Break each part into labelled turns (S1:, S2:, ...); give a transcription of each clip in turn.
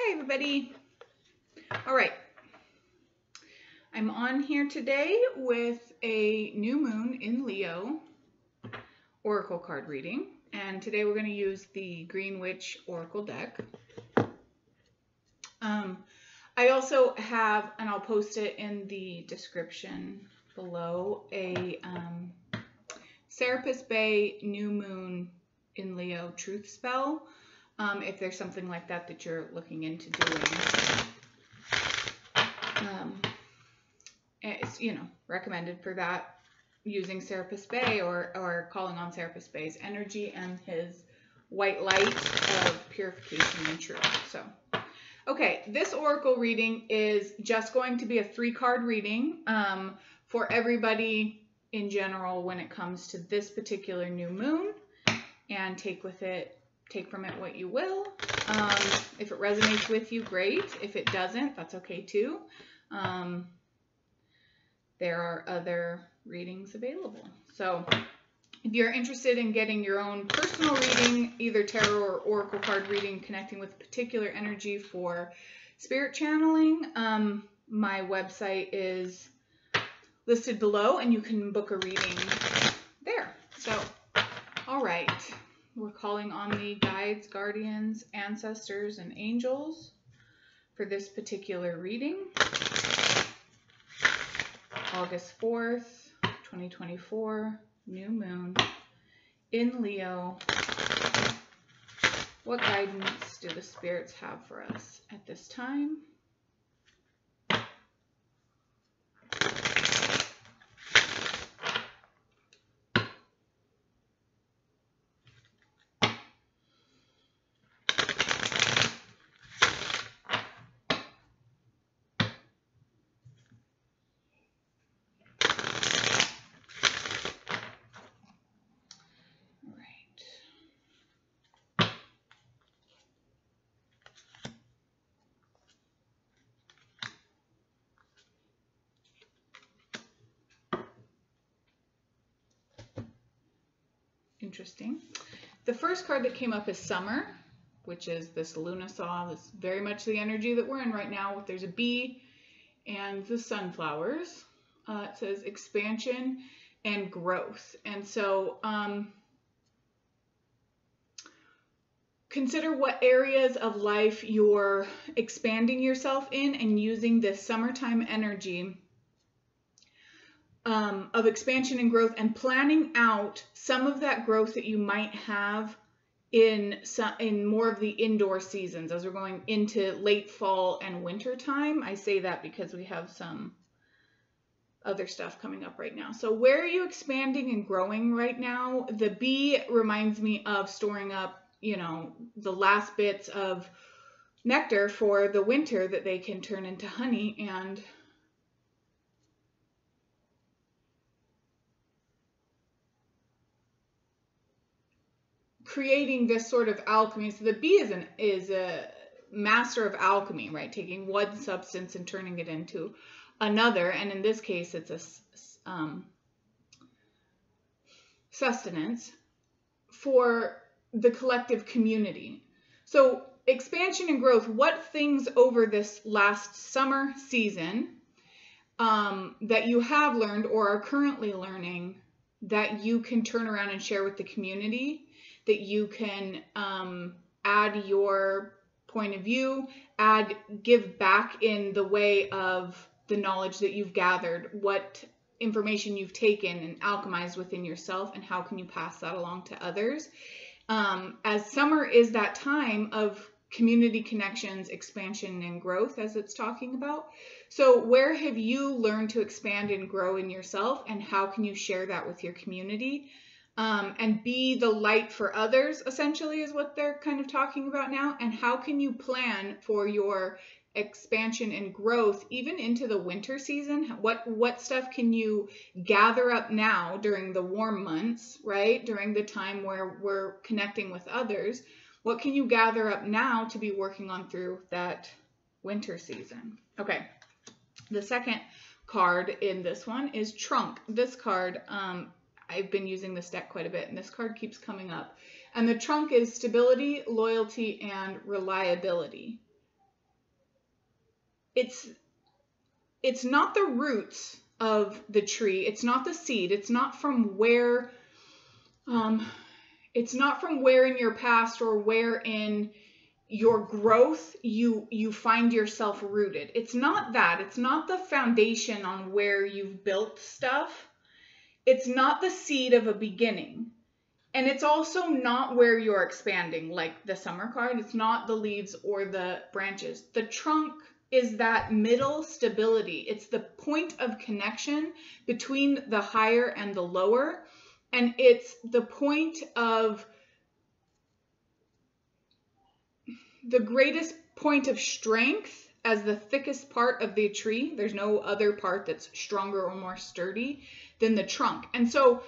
S1: Hi, everybody. All right. I'm on here today with a new moon in Leo oracle card reading. And today we're going to use the Green Witch Oracle deck. I also have, and I'll post it in the description below, a Serapis Bay new moon in Leo truth spell. If there's something like that that you're looking into doing. It's, recommended for that, using Serapis Bay or calling on Serapis Bay's energy and his white light of purification and truth. So, okay, this oracle reading is just going to be a 3-card reading for everybody in general when it comes to this particular new moon, and take from it what you will. If it resonates with you, great. If it doesn't, that's okay too. There are other readings available. So if you're interested in getting your own personal reading, either tarot or oracle card reading, connecting with a particular energy for spirit channeling, my website is listed below and you can book a reading there. So, all right. We're calling on the guides, guardians, ancestors, and angels for this particular reading. August 4th, 2024, new moon in Leo. What guidance do the spirits have for us at this time? Interesting. The first card that came up is Summer, which is this Lunasaw. This is very much the energy that we're in right now. There's a bee and the sunflowers. It says expansion and growth. And so consider what areas of life you're expanding yourself in and using this summertime energy of expansion and growth, and planning out some of that growth that you might have in more of the indoor seasons as we're going into late fall and winter time. I say that because we have some other stuff coming up right now. So where are you expanding and growing right now? The bee reminds me of storing up, the last bits of nectar for the winter that they can turn into honey, and creating this sort of alchemy. So the bee is a master of alchemy, right? Taking one substance and turning it into another. And in this case, it's a sustenance for the collective community. So expansion and growth, what things over this last summer season that you have learned or are currently learning that you can turn around and share with the community, that you can add your point of view, give back in the way of the knowledge that you've gathered, what information you've taken and alchemized within yourself, and how can you pass that along to others. As summer is that time of community connections, expansion, and growth, as it's talking about. So where have you learned to expand and grow in yourself, and how can you share that with your community? And be the light for others, essentially, is what they're kind of talking about now. And how can you plan for your expansion and growth even into the winter season? What stuff can you gather up now during the warm months, right? During the time where we're connecting with others. What can you gather up now to be working on through that winter season? Okay. The second card in this one is Trunk. This card, I've been using this deck quite a bit, and this card keeps coming up. And the trunk is stability, loyalty, and reliability. it's not the roots of the tree. It's not the seed. It's not from where in your past or where in your growth you find yourself rooted. It's not that. It's not the foundation on where you've built stuff. It's not the seed of a beginning. And it's also not where you're expanding, like the summer card. It's not the leaves or the branches. The trunk is that middle stability. It's the point of connection between the higher and the lower. And it's the point of the greatest point of strength as the thickest part of the tree. There's no other part that's stronger or more sturdy than the trunk. And so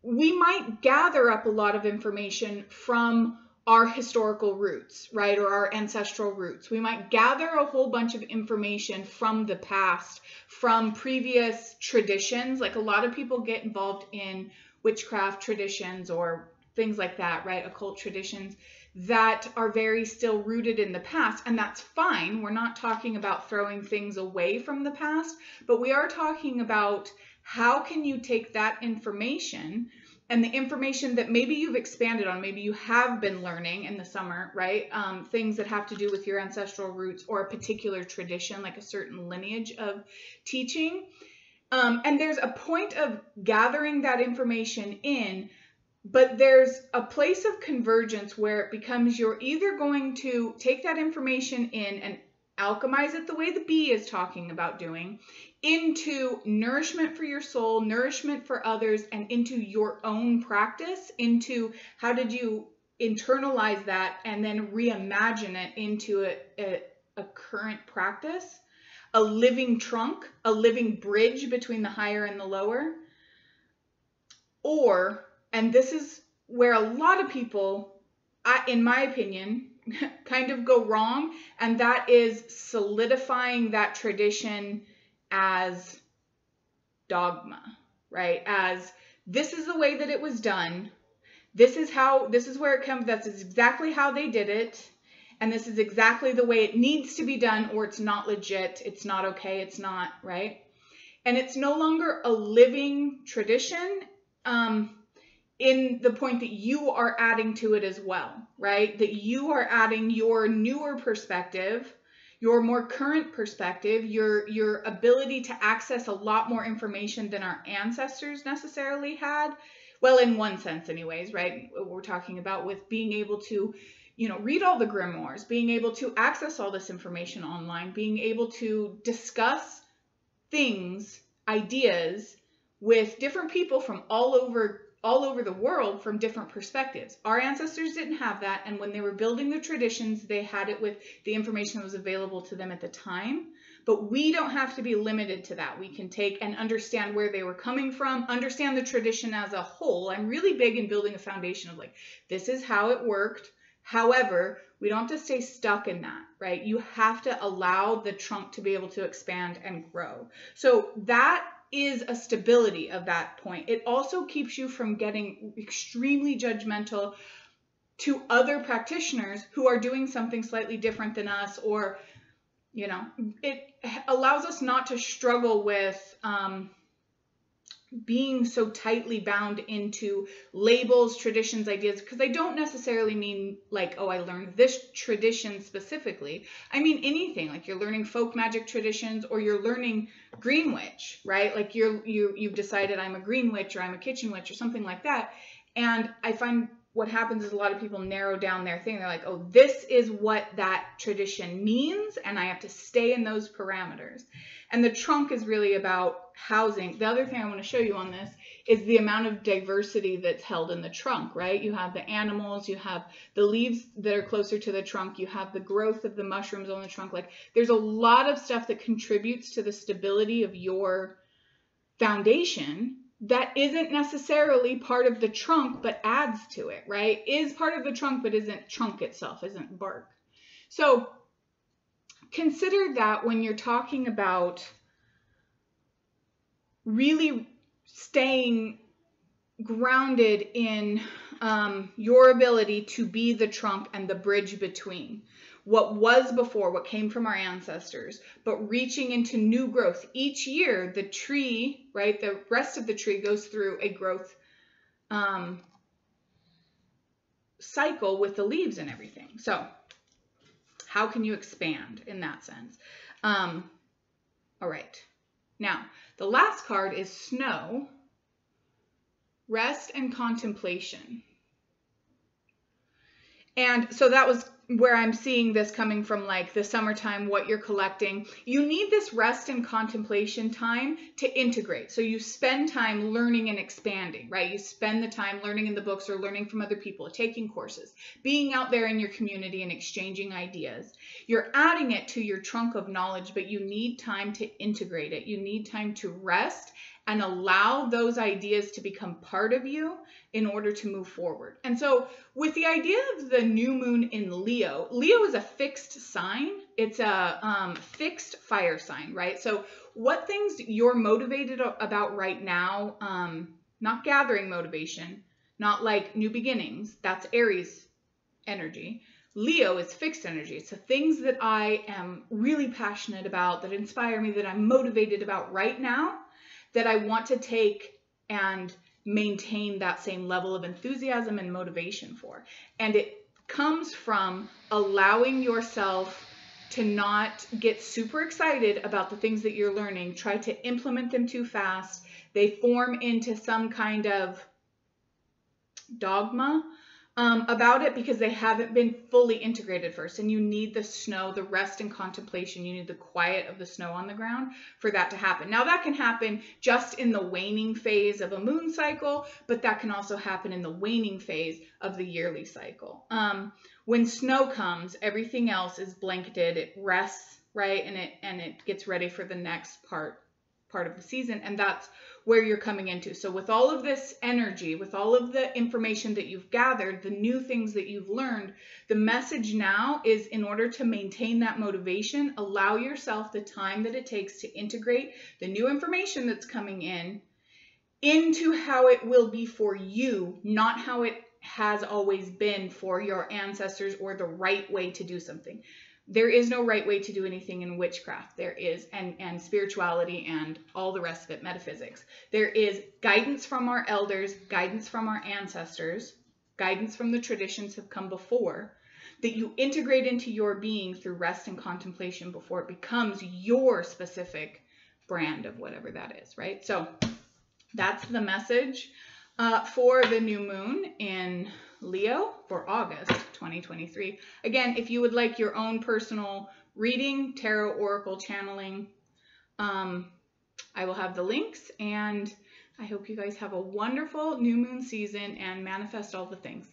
S1: we might gather up a lot of information from our historical roots, right? Or our ancestral roots. We might gather a whole bunch of information from the past, from previous traditions. Like a lot of people get involved in witchcraft traditions or things like that, right? Occult traditions that are very still rooted in the past. And that's fine. We're not talking about throwing things away from the past, but we are talking about how can you take that information and the information that maybe you've expanded on, maybe you have been learning in the summer, right? Things that have to do with your ancestral roots or a particular tradition, like a certain lineage of teaching. And there's a point of gathering that information in, but there's a place of convergence where it becomes you're either going to take that information in and alchemize it the way the bee is talking about doing, into nourishment for your soul, nourishment for others, and into your own practice, into how did you internalize that and then reimagine it into a current practice, a living trunk, a living bridge between the higher and the lower. Or, and this is where a lot of people, in my opinion, kind of go wrong, and that is solidifying that tradition as dogma, right? As this is the way that it was done. This is where it comes. That's exactly how they did it. And this is exactly the way it needs to be done, or it's not legit. It's not okay. It's not, right? And it's no longer a living tradition, in the point that you are adding to it as well, right? That you are adding your newer perspective, your more current perspective, your ability to access a lot more information than our ancestors necessarily had. Well, in one sense anyways, right? We're talking about with being able to, read all the grimoires, being able to access all this information online, being able to discuss things, ideas with different people from all over the world from different perspectives. Our ancestors didn't have that, and when they were building their traditions, they had it with the information that was available to them at the time. But we don't have to be limited to that. We can take and understand where they were coming from, understand the tradition as a whole. I'm really big in building a foundation of this is how it worked. However, we don't have to stay stuck in that, right? You have to allow the trunk to be able to expand and grow. So that is a stability of that point. It also keeps you from getting extremely judgmental to other practitioners who are doing something slightly different than us, or, it allows us not to struggle with being so tightly bound into labels, traditions, ideas, because I don't necessarily mean I learned this tradition specifically. I mean anything, like you're learning folk magic traditions or you're learning green witch, right? Like you've decided I'm a green witch or I'm a kitchen witch or something like that. And I find what happens is a lot of people narrow down their thing. They're like, oh, this is what that tradition means, and I have to stay in those parameters. And the trunk is really about housing. The other thing I want to show you on this is the amount of diversity that's held in the trunk, right? You have the animals, you have the leaves that are closer to the trunk, you have the growth of the mushrooms on the trunk. There's a lot of stuff that contributes to the stability of your foundation that isn't necessarily part of the trunk, but adds to it, right? Is part of the trunk, but isn't trunk itself, isn't bark. So consider that when you're talking about really staying grounded in your ability to be the trunk and the bridge between. what was before, what came from our ancestors, but reaching into new growth. Each year, the tree, right, the rest of the tree goes through a growth cycle with the leaves and everything. So how can you expand in that sense? All right. Now, the last card is Snow, Rest and Contemplation. And so that was where I'm seeing this coming from, like the summertime, what you're collecting. You need this rest and contemplation time to integrate. So you spend time learning and expanding, right? You spend the time learning in the books or learning from other people, taking courses, being out there in your community and exchanging ideas. You're adding it to your trunk of knowledge, but you need time to integrate it. You need time to rest and allow those ideas to become part of you in order to move forward. And so with the idea of the new moon in Leo, Leo is a fixed sign. It's a fixed fire sign, right? So what things you're motivated about right now, not gathering motivation, not like new beginnings, that's Aries energy. Leo is fixed energy. It's the things that I am really passionate about, that inspire me, that I'm motivated about right now, that I want to take and maintain that same level of enthusiasm and motivation for. And it comes from allowing yourself to not get super excited about the things that you're learning, try to implement them too fast. They form into some kind of dogma about it because they haven't been fully integrated first. And you need the snow, the rest and contemplation. You need the quiet of the snow on the ground for that to happen. Now that can happen just in the waning phase of a moon cycle, but that can also happen in the waning phase of the yearly cycle. When snow comes, everything else is blanketed. It rests, right? And it gets ready for the next part of the season, and that's where you're coming into. So with all of this energy, with all of the information that you've gathered, the new things that you've learned, the message now is, in order to maintain that motivation, allow yourself the time that it takes to integrate the new information that's coming in into how it will be for you, not how it has always been for your ancestors or the right way to do something. There is no right way to do anything in witchcraft. There is, and spirituality and all the rest of it, metaphysics. There is guidance from our elders, guidance from our ancestors, guidance from the traditions have come before, that you integrate into your being through rest and contemplation before it becomes your specific brand of whatever that is, right? So that's the message for the new moon in Leo for August 2023. Again, if you would like your own personal reading, tarot, oracle, channeling, I will have the links, and I hope you guys have a wonderful new moon season and manifest all the things.